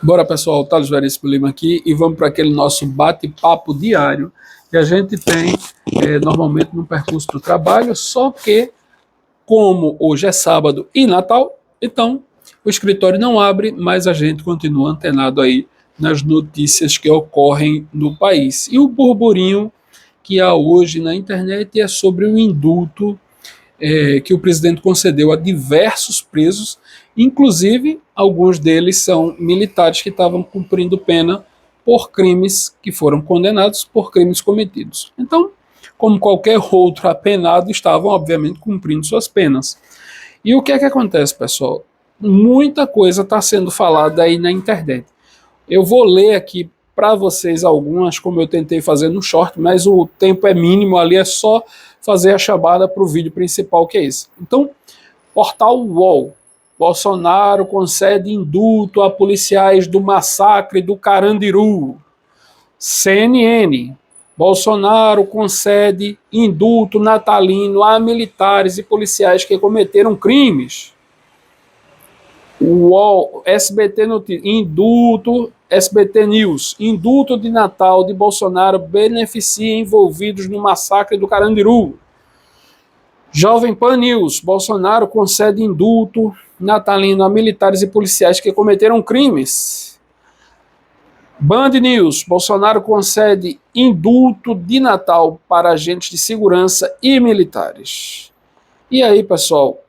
Bora, pessoal, Thales Veríssimo Lima aqui e vamos para aquele nosso bate-papo diário que a gente tem normalmente no percurso do trabalho, só que como hoje é sábado e Natal, então o escritório não abre, mas a gente continua antenado aí nas notícias que ocorrem no país. E o burburinho que há hoje na internet é sobre o indulto que o presidente concedeu a diversos presos, inclusive alguns deles são militares que estavam cumprindo pena por crimes que foram condenados por crimes cometidos. Então, como qualquer outro apenado, estavam obviamente cumprindo suas penas. E o que é que acontece, pessoal? Muita coisa está sendo falada aí na internet. Eu vou ler aqui para vocês algumas, como eu tentei fazer no short, mas o tempo é mínimo, ali é só fazer a chamada para o vídeo principal, que é esse. Então, portal UOL. Bolsonaro concede indulto a policiais do massacre do Carandiru. CNN. Bolsonaro concede indulto natalino a militares e policiais que cometeram crimes. UOL, SBT Notícias, indulto, SBT News, indulto de Natal de Bolsonaro beneficia envolvidos no massacre do Carandiru. Jovem Pan News, Bolsonaro concede indulto natalino a militares e policiais que cometeram crimes. Band News, Bolsonaro concede indulto de Natal para agentes de segurança e militares. E aí, pessoal,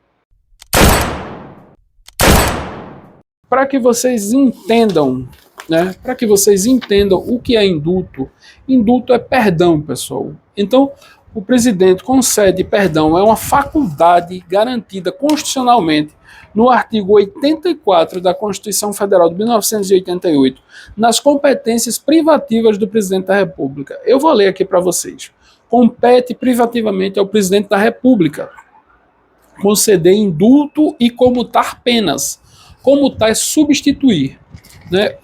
para que vocês entendam, né? Para que vocês entendam o que é indulto. Indulto é perdão, pessoal. Então, o presidente concede perdão, é uma faculdade garantida constitucionalmente no artigo 84 da Constituição Federal de 1988, nas competências privativas do presidente da República. Eu vou ler aqui para vocês. Compete privativamente ao presidente da República conceder indulto e comutar penas. Comutar é substituir, né,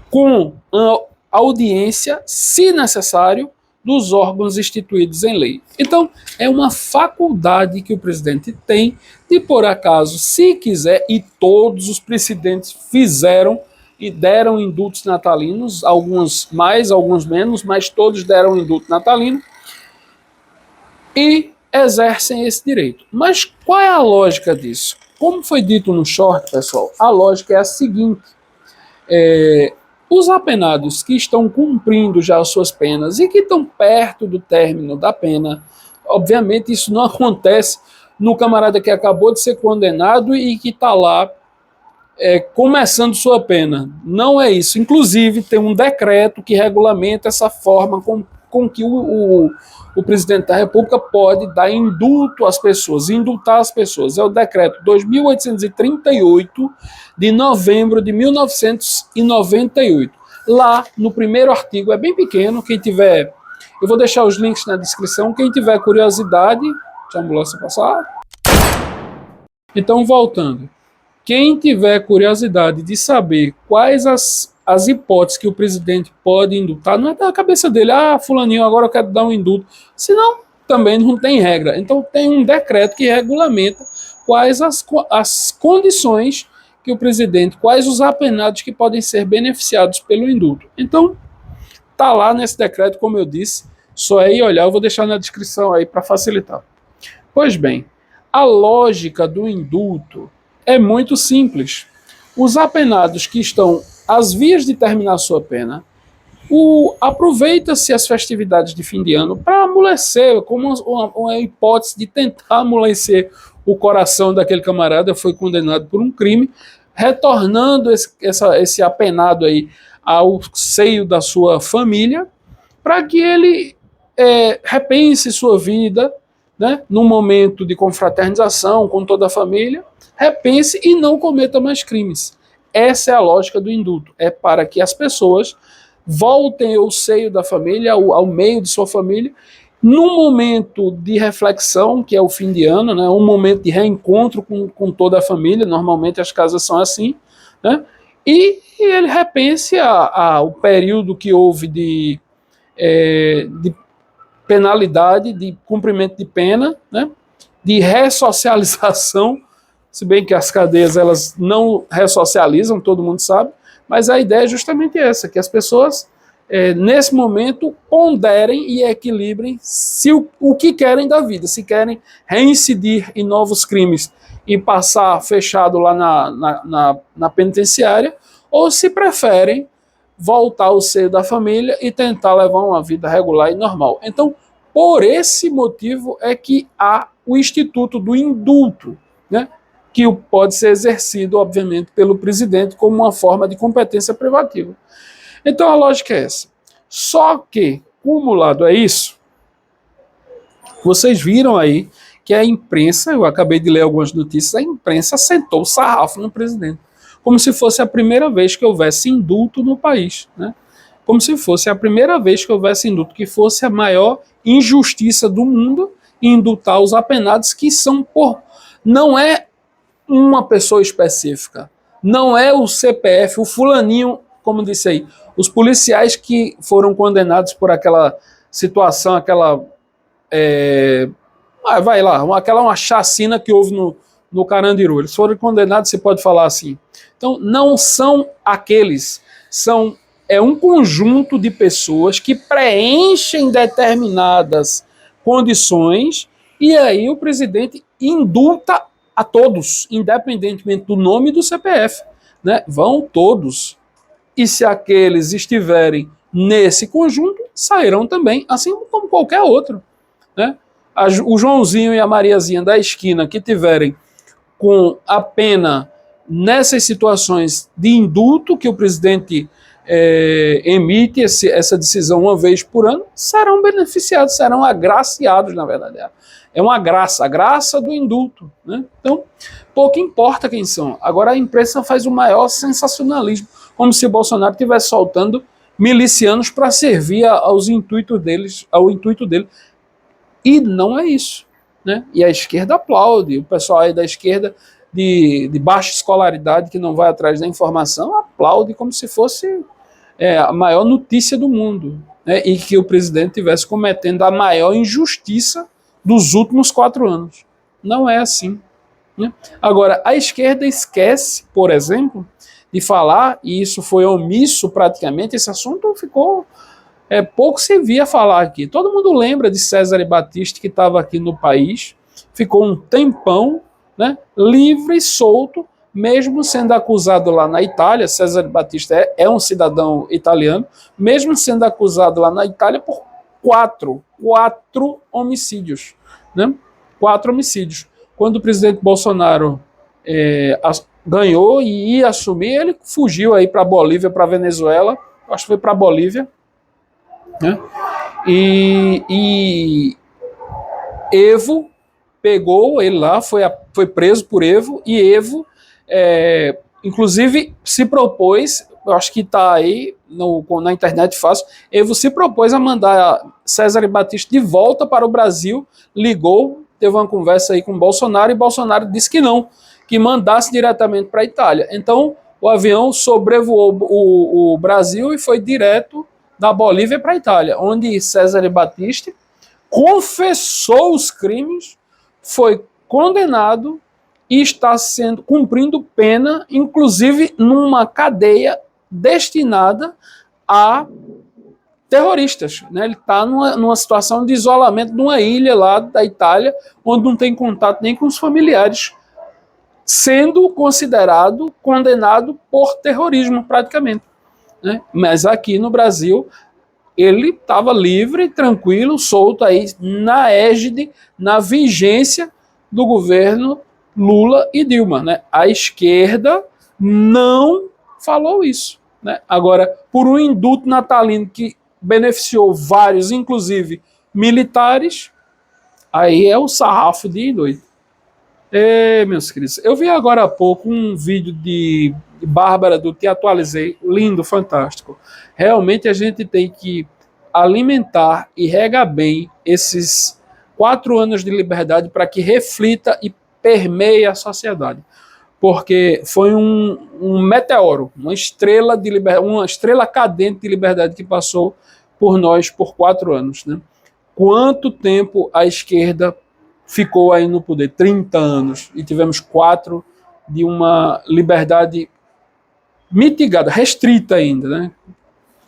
com a audiência, se necessário, dos órgãos instituídos em lei. Então, é uma faculdade que o presidente tem de, por acaso, se quiser, e todos os presidentes fizeram e deram indultos natalinos, alguns mais, alguns menos, mas todos deram indulto natalino e exercem esse direito. Mas qual é a lógica disso? Como foi dito no short, pessoal, a lógica é a seguinte: os apenados que estão cumprindo já as suas penas e que estão perto do término da pena, obviamente isso não acontece no camarada que acabou de ser condenado e que está lá começando sua pena. Não é isso. Inclusive, tem um decreto que regulamenta essa forma com que o presidente da República pode dar indulto às pessoas, indultar as pessoas. É o decreto 2838 de novembro de 1998. Lá, no primeiro artigo, é bem pequeno, quem tiver... Eu vou deixar os links na descrição, quem tiver curiosidade... Deixa a ambulância passar. Então, voltando. Quem tiver curiosidade de saber quais as hipóteses que o presidente pode indultar, não é da cabeça dele, fulaninho, agora eu quero dar um indulto. Senão, também não tem regra. Então, tem um decreto que regulamenta quais as condições que o presidente, quais os apenados que podem ser beneficiados pelo indulto. Então, tá lá nesse decreto, como eu disse, só é ir olhar, eu vou deixar na descrição aí para facilitar. Pois bem, a lógica do indulto é muito simples. Os apenados que estão às vias de terminar sua pena, aproveita-se as festividades de fim de ano para amolecer, como uma hipótese de tentar amolecer o coração daquele camarada que foi condenado por um crime, retornando esse apenado aí ao seio da sua família, para que ele repense sua vida, né, num momento de confraternização com toda a família, repense e não cometa mais crimes. Essa é a lógica do indulto, é para que as pessoas voltem ao seio da família, ao meio de sua família, num momento de reflexão, que é o fim de ano, né, um momento de reencontro com toda a família, normalmente as casas são assim, né, e ele repense o período que houve de penalidade, de cumprimento de pena, né, de ressocialização, se bem que as cadeias elas não ressocializam, todo mundo sabe, Mas a ideia é justamente essa, que as pessoas, nesse momento, ponderem e equilibrem se o que querem da vida, se querem reincidir em novos crimes e passar fechado lá na penitenciária, ou se preferem voltar ao seio da família e tentar levar uma vida regular e normal. Então, por esse motivo é que há o instituto do indulto, né, que pode ser exercido, obviamente, pelo presidente como uma forma de competência privativa. Então, a lógica é essa. Só que, cumulado a isso, vocês viram aí que a imprensa, eu acabei de ler algumas notícias, a imprensa sentou o sarrafo no presidente, como se fosse a primeira vez que houvesse indulto no país, né? Como se fosse a primeira vez que houvesse indulto, que fosse a maior injustiça do mundo indultar os apenados que são por... Não é uma pessoa específica, não é o CPF, o fulaninho, como disse aí, os policiais que foram condenados por aquela situação, aquela... vai lá, uma chacina que houve no Carandiru. Eles foram condenados, você pode falar assim. Então, não são aqueles, é um conjunto de pessoas que preenchem determinadas condições e aí o presidente indulta a todos, independentemente do nome do CPF. Né? Vão todos. E se aqueles estiverem nesse conjunto, sairão também, assim como qualquer outro. Né? O Joãozinho e a Mariazinha da esquina que tiverem com a pena nessas situações de indulto que o presidente emite essa decisão uma vez por ano, serão beneficiados, serão agraciados, na verdade. É uma graça, a graça do indulto. Né? Então, pouco importa quem são. Agora a imprensa faz o maior sensacionalismo, como se Bolsonaro estivesse soltando milicianos para servir aos intuitos deles, ao intuito dele. E não é isso. Né? E a esquerda aplaude, o pessoal aí da esquerda de baixa escolaridade que não vai atrás da informação aplaude como se fosse a maior notícia do mundo, né? E que o presidente estivesse cometendo a maior injustiça dos últimos 4 anos. Não é assim. Né? Agora, a esquerda esquece, por exemplo, de falar, e isso foi omisso praticamente, esse assunto ficou... pouco se via falar aqui. Todo mundo lembra de Cesare Battisti, que estava aqui no país, ficou um tempão, né, livre e solto, mesmo sendo acusado lá na Itália. Cesare Battisti é um cidadão italiano, mesmo sendo acusado lá na Itália por quatro homicídios. Né? 4 homicídios. Quando o presidente Bolsonaro ganhou e ia assumir, ele fugiu aí para a Bolívia, para a Venezuela, acho que foi para a Bolívia, né? E Evo pegou ele lá, foi preso por Evo, e Evo, inclusive, se propôs, eu acho que está aí na internet fácil, Evo se propôs a mandar Cesare Battisti de volta para o Brasil, ligou, teve uma conversa aí com Bolsonaro, e Bolsonaro disse que não, que mandasse diretamente para a Itália. Então, o avião sobrevoou o Brasil e foi direto da Bolívia para a Itália, onde Cesare Battisti confessou os crimes, foi condenado e está cumprindo pena, inclusive numa cadeia destinada a terroristas. Né? Ele está numa situação de isolamento numa ilha lá da Itália, onde não tem contato nem com os familiares, sendo considerado condenado por terrorismo praticamente. Né? Mas aqui no Brasil ele estava livre, tranquilo, solto aí na égide, na vigência do governo Lula e Dilma. Né? A esquerda não falou isso. Né? Agora, por um indulto natalino que beneficiou vários, inclusive militares, aí é o sarrafo de doido. Meus queridos, eu vi agora há pouco um vídeo de Bárbara do Te Atualizei, lindo, fantástico. Realmente a gente tem que alimentar e regar bem esses 4 anos de liberdade para que reflita e permeie a sociedade. Porque foi um meteoro, uma estrela de uma estrela cadente de liberdade que passou por nós por 4 anos. Né? Quanto tempo a esquerda ficou aí no poder? 30 anos. E tivemos 4 de uma liberdade mitigada, restrita ainda, né?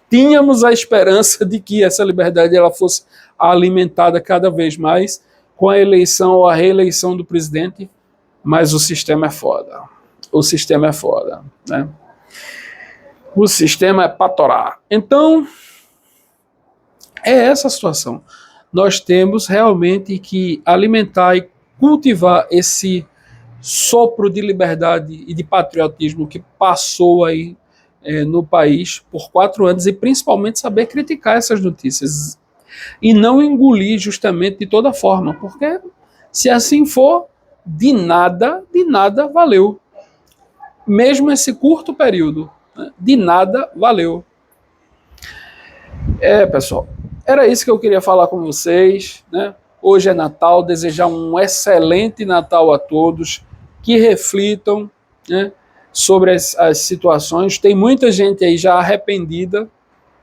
Tínhamos a esperança de que essa liberdade ela fosse alimentada cada vez mais com a eleição ou a reeleição do presidente, mas o sistema é foda. O sistema é foda, né? O sistema é pra torar. Então, é essa a situação. Nós temos realmente que alimentar e cultivar esse sopro de liberdade e de patriotismo que passou aí no país por 4 anos e principalmente saber criticar essas notícias e não engolir justamente de toda forma, porque se assim for, de nada valeu. Mesmo esse curto período, né, de nada valeu. Pessoal, era isso que eu queria falar com vocês, né? Hoje é Natal, desejar um excelente Natal a todos, que reflitam, né, sobre as situações. Tem muita gente aí já arrependida,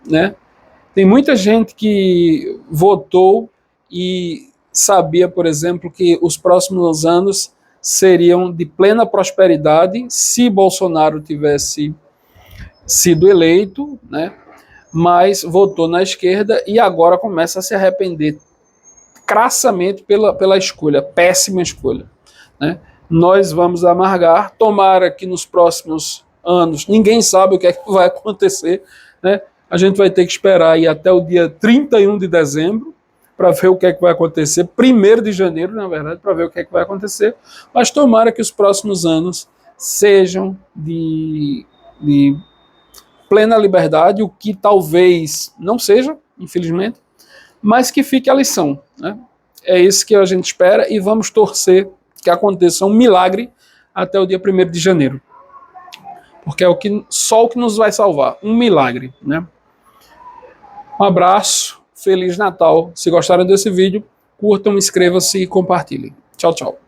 né? Tem muita gente que votou e sabia, por exemplo, que os próximos anos seriam de plena prosperidade se Bolsonaro tivesse sido eleito, né? Mas votou na esquerda e agora começa a se arrepender crassamente pela escolha, péssima escolha, né? Nós vamos amargar, tomara que nos próximos anos, ninguém sabe o que é que vai acontecer, né? A gente vai ter que esperar aí até o dia 31 de dezembro para ver o que é que vai acontecer, 1º de janeiro, na verdade, para ver o que é que vai acontecer, mas tomara que os próximos anos sejam de plena liberdade, o que talvez não seja, infelizmente, mas que fique a lição, né? É isso que a gente espera e vamos torcer que aconteça um milagre até o dia 1º de janeiro. Porque é só o que nos vai salvar, um milagre, né? Um abraço, Feliz Natal. Se gostaram desse vídeo, curtam, inscrevam-se e compartilhem. Tchau, tchau.